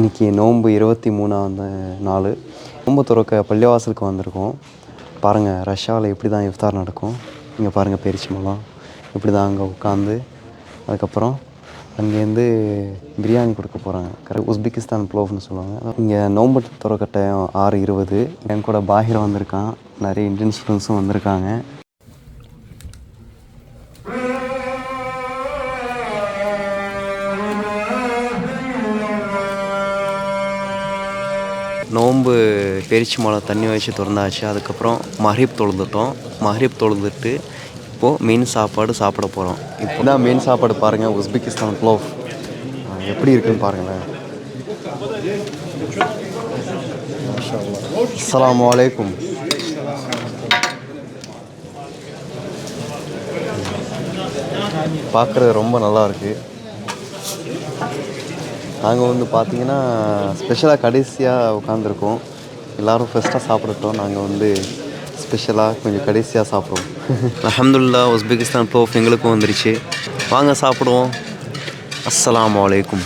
இன்றைக்கி நோன்பு 23ஆவது நாள். நோன்பு துறக்க பள்ளிவாசலுக்கு வந்திருக்கோம். பாருங்கள் ரஷ்யாவில் எப்படி தான் இஃப்தார் நடக்கும். இங்கே பாருங்கள் பேரிச்சம்பழம் இப்படி தான் அங்கே உட்காந்து அதுக்கப்புறம் அங்கேருந்து பிரியாணி கொடுக்க போகிறாங்க. உஸ்பெகிஸ்தான் ப்ளோவ்னு சொல்லுவாங்க. இங்கே நோன்பு துறக்க டைம் 6:20. என் கூட பாஹிரா வந்திருக்கான். நிறைய இந்தியன் ஸ்டூடெண்ட்ஸும் வந்திருக்காங்க. நோன்பு பேரிச்சம்பழம் தண்ணி வச்சு திறந்தாச்சு. அதுக்கப்புறம் மஹ்ரிப் தொழுதுட்டோம். மஹ்ரிப் தொழுதுட்டு இப்போது மீன் சாப்பாடு சாப்பிட போகிறோம். இப்போ தான் மீன் சாப்பாடு பாருங்கள். உஸ்பெகிஸ்தான் ப்ளோவ் எப்படி இருக்குன்னு பாருங்களேன். அஸ்ஸலாமு அலைக்கும். பார்க்குறது ரொம்ப நல்லாயிருக்கு. நாங்கள் வந்து பார்த்திங்கன்னா ஸ்பெஷலாக கடைசியாக உட்காந்துருக்கோம். எல்லோரும் ஃபஸ்ட்டாக சாப்பிடட்டும். நாங்கள் வந்து ஸ்பெஷலாக கொஞ்சம் கடைசியாக சாப்பிடுவோம். அல்ஹம்துலில்லாஹ் உஸ்பெகிஸ்தான் ப்ளோவ் எங்களுக்கும் வந்துருச்சு. வாங்க சாப்பிடுவோம். அஸ்ஸலாமு அலைக்கும்.